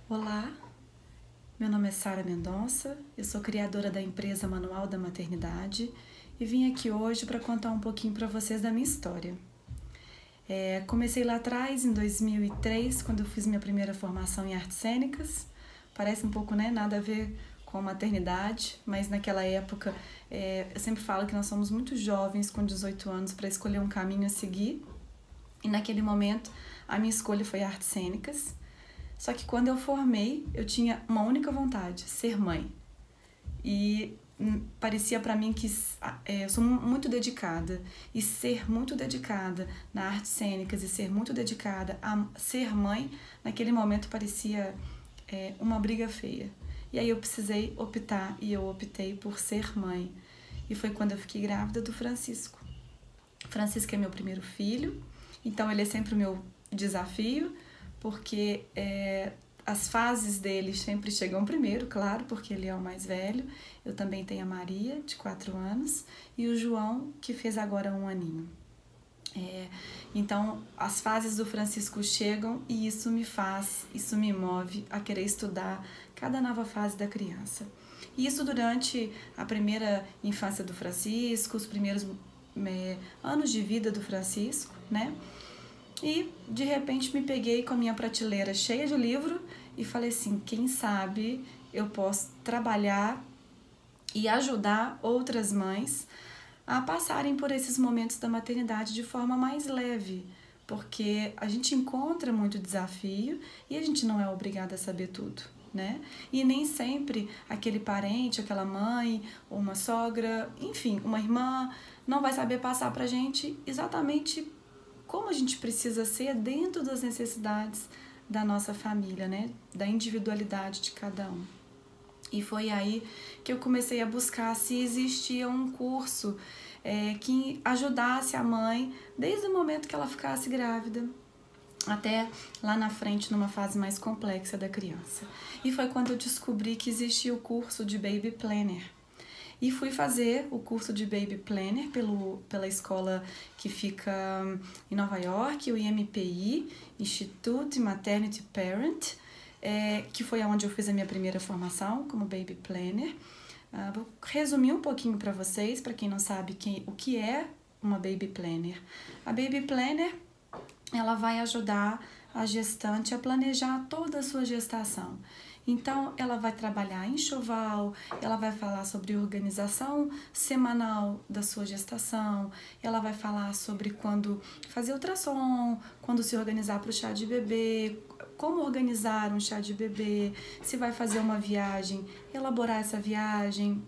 Olá, meu nome é Sara Mendonça, eu sou criadora da empresa Manual da Maternidade e vim aqui hoje para contar um pouquinho para vocês da minha história. Comecei lá atrás, em 2003, quando eu fiz minha primeira formação em artes cênicas. Parece um pouco, né, nada a ver com maternidade, mas naquela época eu sempre falo que nós somos muito jovens, com 18 anos, para escolher um caminho a seguir. E naquele momento a minha escolha foi artes cênicas. Só que quando eu formei, eu tinha uma única vontade, ser mãe. E parecia para mim que eu sou muito dedicada. E ser muito dedicada na artes cênicas e ser muito dedicada a ser mãe, naquele momento parecia uma briga feia. E aí eu precisei optar e eu optei por ser mãe. E foi quando eu fiquei grávida do Francisco. Francisco é meu primeiro filho, então ele é sempre o meu desafio, porque as fases dele sempre chegam primeiro, claro, porque ele é o mais velho. Eu também tenho a Maria, de 4 anos, e o João, que fez agora 1 aninho. Então, as fases do Francisco chegam e isso me move a querer estudar cada nova fase da criança. E isso durante a primeira infância do Francisco, os primeiros anos de vida do Francisco, né? E de repente me peguei com a minha prateleira cheia de livro e falei assim, quem sabe eu posso trabalhar e ajudar outras mães a passarem por esses momentos da maternidade de forma mais leve, porque a gente encontra muito desafio e a gente não é obrigada a saber tudo, né? E nem sempre aquele parente, aquela mãe, ou uma sogra, enfim, uma irmã, não vai saber passar pra gente exatamente como a gente precisa ser dentro das necessidades da nossa família, né? Da individualidade de cada um. E foi aí que eu comecei a buscar se existia um curso que ajudasse a mãe desde o momento que ela ficasse grávida até lá na frente, numa fase mais complexa da criança. E foi quando eu descobri que existia o curso de Baby Planner. E fui fazer o curso de Baby Planner pela escola que fica em Nova York, o IMPI, Institute Maternity Parent, que foi onde eu fiz a minha primeira formação como Baby Planner. Vou resumir um pouquinho para vocês, para quem não sabe o que é uma Baby Planner. A Baby Planner, ela vai ajudar a gestante a planejar toda a sua gestação. Então, ela vai trabalhar enxoval, ela vai falar sobre organização semanal da sua gestação, ela vai falar sobre quando fazer ultrassom, quando se organizar para o chá de bebê, como organizar um chá de bebê, se vai fazer uma viagem, elaborar essa viagem,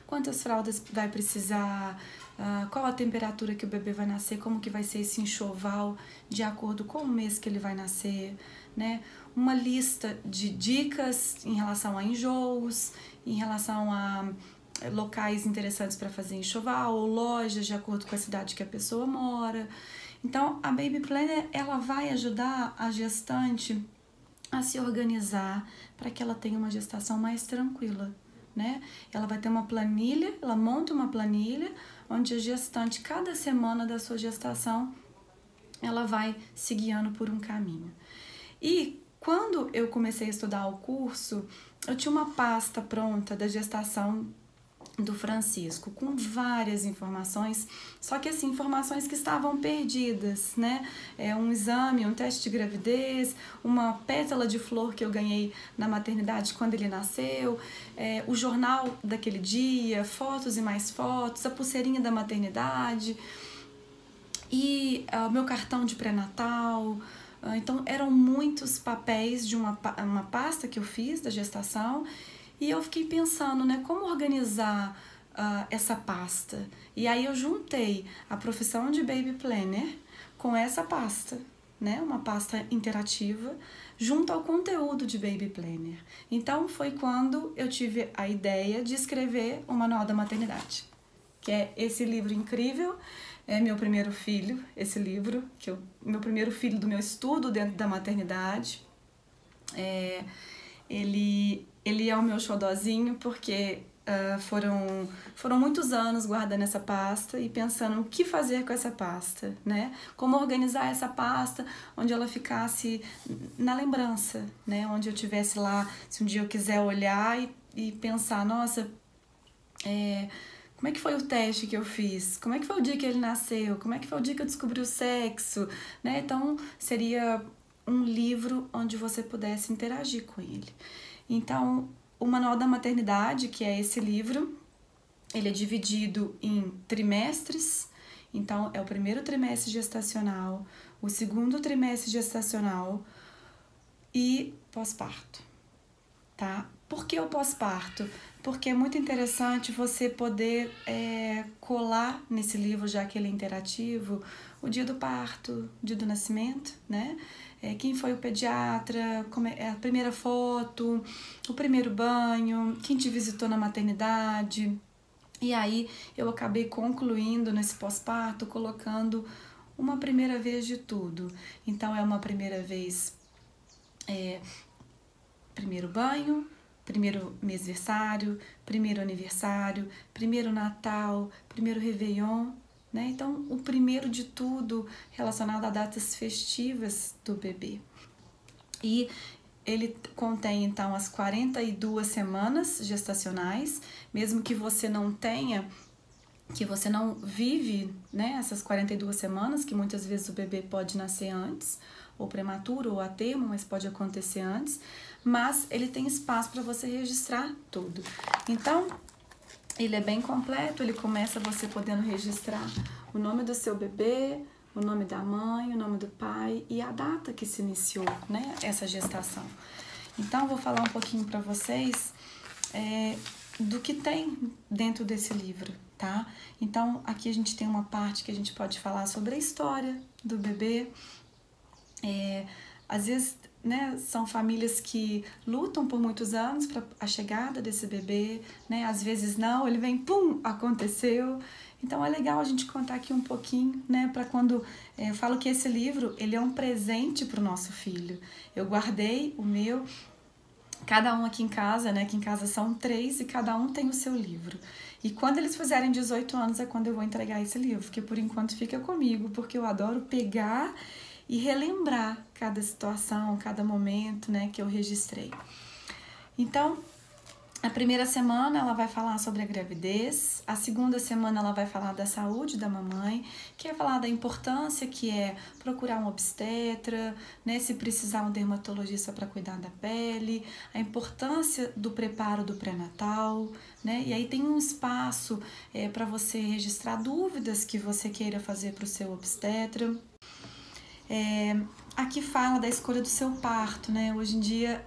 quantas fraldas vai precisar, qual a temperatura que o bebê vai nascer, como que vai ser esse enxoval de acordo com o mês que ele vai nascer, né? Uma lista de dicas em relação a enjoos, em relação a locais interessantes para fazer enxoval, ou lojas de acordo com a cidade que a pessoa mora. Então, a Baby Planner, ela vai ajudar a gestante a se organizar para que ela tenha uma gestação mais tranquila, né? Ela vai ter uma planilha, ela monta uma planilha onde a gestante, cada semana da sua gestação, ela vai se guiando por um caminho. E quando eu comecei a estudar o curso, eu tinha uma pasta pronta da gestação do Francisco, com várias informações, só que assim, informações que estavam perdidas, né? Um exame, um teste de gravidez, uma pétala de flor que eu ganhei na maternidade quando ele nasceu, o jornal daquele dia, fotos e mais fotos, a pulseirinha da maternidade e o meu cartão de pré-natal. Então, eram muitos papéis de uma pasta que eu fiz da gestação. E eu fiquei pensando, né, como organizar essa pasta. E aí eu juntei a profissão de Baby Planner com essa pasta, né, uma pasta interativa, junto ao conteúdo de Baby Planner. Então foi quando eu tive a ideia de escrever o Manual da Maternidade, que é esse livro incrível. É meu primeiro filho, esse livro, meu primeiro filho do meu estudo dentro da maternidade. Ele é o meu xodozinho porque foram muitos anos guardando essa pasta e pensando o que fazer com essa pasta, né? Como organizar essa pasta onde ela ficasse na lembrança, né? Onde eu tivesse lá, se um dia eu quiser olhar e pensar, nossa, como é que foi o teste que eu fiz? Como é que foi o dia que ele nasceu? Como é que foi o dia que eu descobri o sexo? Né? Então, seria um livro onde você pudesse interagir com ele. Então, o Manual da Maternidade, que é esse livro, ele é dividido em trimestres. Então, é o primeiro trimestre gestacional, o segundo trimestre gestacional e pós-parto, tá? Por que o pós-parto? Porque é muito interessante você poder colar nesse livro, já que ele é interativo, o dia do parto, o dia do nascimento, né? Quem foi o pediatra, a primeira foto, o primeiro banho, quem te visitou na maternidade. E aí eu acabei concluindo nesse pós-parto, colocando uma primeira vez de tudo. Então é uma primeira vez, primeiro banho, primeiro mêsversário, primeiro aniversário, primeiro Natal, primeiro Réveillon, né? Então, o primeiro de tudo relacionado a datas festivas do bebê. E ele contém, então, as 42 semanas gestacionais, mesmo que você não tenha, que você não vive, né, essas 42 semanas, que muitas vezes o bebê pode nascer antes, ou prematuro, ou a termo, mas pode acontecer antes, mas ele tem espaço para você registrar tudo. Então, ele é bem completo, ele começa você podendo registrar o nome do seu bebê, o nome da mãe, o nome do pai e a data que se iniciou, né, essa gestação. Então, vou falar um pouquinho para vocês do que tem dentro desse livro, tá? Então, aqui a gente tem uma parte que a gente pode falar sobre a história do bebê. Às vezes, né, são famílias que lutam por muitos anos para a chegada desse bebê, né? Às vezes não, ele vem, pum, aconteceu. Então é legal a gente contar aqui um pouquinho, né, para quando eu falo que esse livro, ele é um presente para o nosso filho. Eu guardei o meu, cada um aqui em casa, né, aqui em casa são 3 e cada um tem o seu livro. E quando eles fizerem 18 anos é quando eu vou entregar esse livro, que por enquanto fica comigo, porque eu adoro pegar e relembrar cada situação, cada momento, né, que eu registrei. Então, a primeira semana ela vai falar sobre a gravidez, a segunda semana ela vai falar da saúde da mamãe, que é falar da importância que é procurar um obstetra, né, se precisar um dermatologista para cuidar da pele, a importância do preparo do pré-natal, né, e aí tem um espaço para você registrar dúvidas que você queira fazer para o seu obstetra. Aqui fala da escolha do seu parto, né? Hoje em dia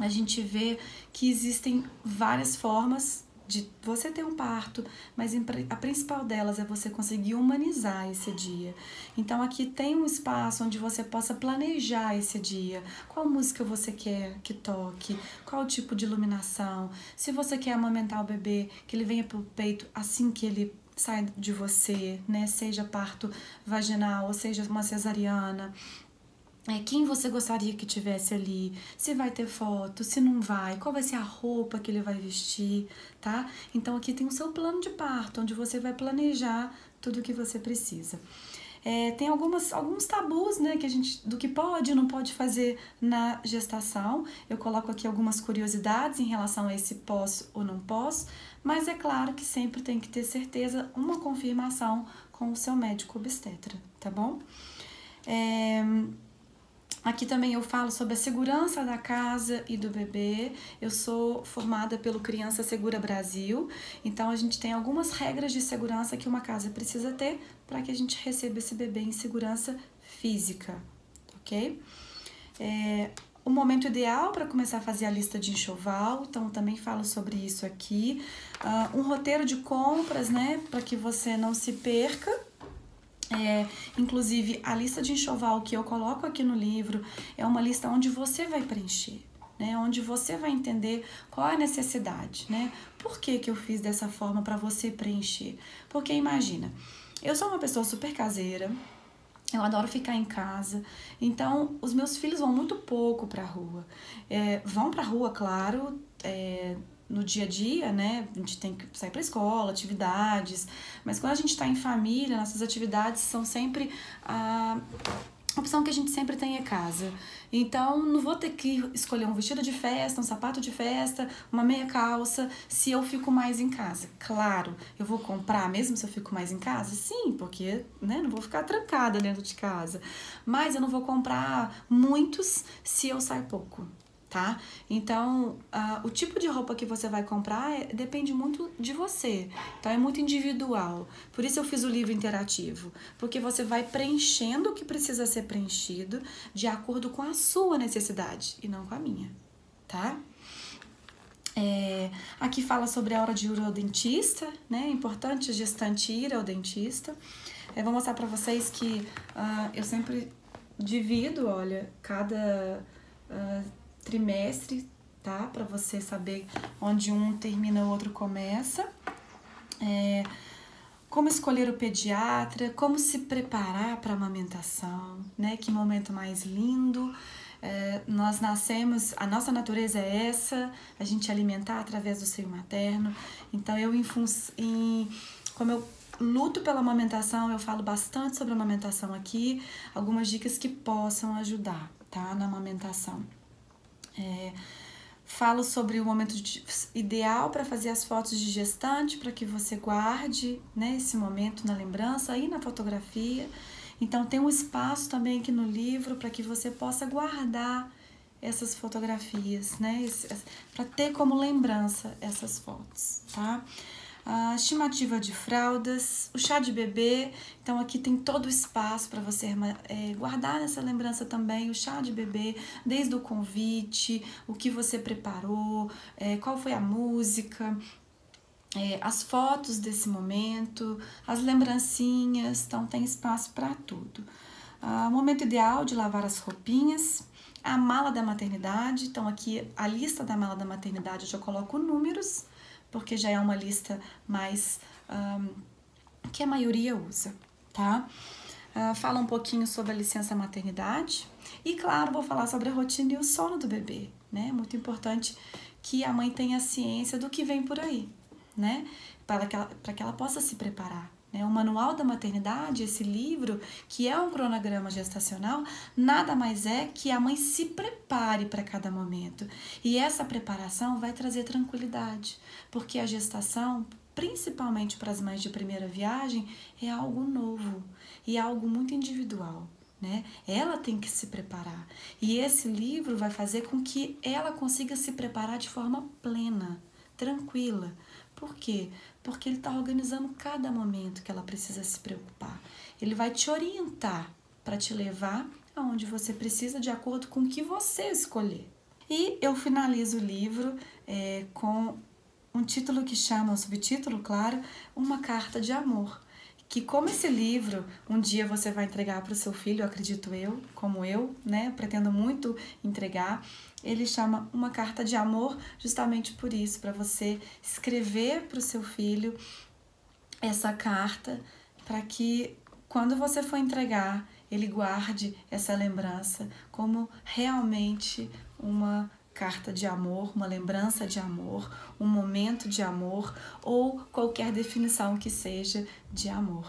a gente vê que existem várias formas de você ter um parto, mas a principal delas é você conseguir humanizar esse dia. Então aqui tem um espaço onde você possa planejar esse dia. Qual música você quer que toque? Qual tipo de iluminação? Se você quer amamentar o bebê, que ele venha pro peito assim que ele sai de você, né? Seja parto vaginal ou seja uma cesariana. Quem você gostaria que tivesse ali, se vai ter foto, se não vai, qual vai ser a roupa que ele vai vestir, tá? Então aqui tem o seu plano de parto, onde você vai planejar tudo o que você precisa. Tem alguns tabus, né, que do que pode e não pode fazer na gestação. Eu coloco aqui algumas curiosidades em relação a esse posso ou não posso, mas é claro que sempre tem que ter certeza, uma confirmação com o seu médico obstetra, tá bom? Aqui também eu falo sobre a segurança da casa e do bebê. Eu sou formada pelo Criança Segura Brasil, então a gente tem algumas regras de segurança que uma casa precisa ter para que a gente receba esse bebê em segurança física, ok? O momento ideal para começar a fazer a lista de enxoval, então também falo sobre isso aqui. Um roteiro de compras, né, para que você não se perca. Inclusive, a lista de enxoval que eu coloco aqui no livro é uma lista onde você vai preencher, né? Onde você vai entender qual é a necessidade, né? Por que eu fiz dessa forma para você preencher? Porque imagina, eu sou uma pessoa super caseira, eu adoro ficar em casa, então os meus filhos vão muito pouco para a rua. Vão para a rua, claro, no dia a dia, né? A gente tem que sair para escola, atividades, mas quando a gente está em família, nossas atividades são sempre a opção que a gente sempre tem é casa. Então, não vou ter que escolher um vestido de festa, um sapato de festa, uma meia calça, se eu fico mais em casa. Claro, eu vou comprar mesmo se eu fico mais em casa? Sim, porque, né, não vou ficar trancada dentro de casa. Mas eu não vou comprar muitos se eu sair pouco, tá? Então, o tipo de roupa que você vai comprar depende muito de você. Então, é muito individual. Por isso eu fiz o livro interativo, porque você vai preenchendo o que precisa ser preenchido de acordo com a sua necessidade e não com a minha, tá? Aqui fala sobre a hora de ir ao dentista, né? É importante a gestante ir ao dentista. Vou mostrar pra vocês que eu sempre divido, olha, cada trimestre, tá? Para você saber onde um termina, o outro começa. Como escolher o pediatra, como se preparar para a amamentação, né? Que momento mais lindo. Nós nascemos, a nossa natureza é essa, a gente alimentar através do seio materno. Então, como eu luto pela amamentação, eu falo bastante sobre a amamentação aqui, algumas dicas que possam ajudar, tá? Na amamentação. Falo sobre o momento ideal para fazer as fotos de gestante, para que você guarde, né, esse momento na lembrança e na fotografia. Então, tem um espaço também aqui no livro para que você possa guardar essas fotografias, né, para ter como lembrança essas fotos, tá? A estimativa de fraldas, o chá de bebê, então aqui tem todo o espaço para você guardar nessa lembrança também o chá de bebê, desde o convite, o que você preparou, qual foi a música, as fotos desse momento, as lembrancinhas, então tem espaço para tudo. O momento ideal de lavar as roupinhas, a mala da maternidade, então aqui a lista da mala da maternidade eu já coloco números, porque já é uma lista mais que a maioria usa, tá? Fala um pouquinho sobre a licença maternidade e, claro, vou falar sobre a rotina e o sono do bebê, né? Muito importante que a mãe tenha ciência do que vem por aí, né? Para que ela possa se preparar. O Manual da Maternidade, esse livro, que é um cronograma gestacional, nada mais é que a mãe se prepare para cada momento. E essa preparação vai trazer tranquilidade, porque a gestação, principalmente para as mães de primeira viagem, é algo novo e algo muito individual, né? Ela tem que se preparar. E esse livro vai fazer com que ela consiga se preparar de forma plena, tranquila. Por quê? Porque ele está organizando cada momento que ela precisa se preocupar. Ele vai te orientar para te levar aonde você precisa de acordo com o que você escolher. E eu finalizo o livro com um título que chama, um subtítulo, claro, Uma Carta de Amor. Que como esse livro um dia você vai entregar para o seu filho, acredito eu, como eu, né? Pretendo muito entregar. Ele chama Uma Carta de Amor justamente por isso, para você escrever para o seu filho essa carta, para que quando você for entregar, ele guarde essa lembrança como realmente uma carta de amor, uma lembrança de amor, um momento de amor ou qualquer definição que seja de amor.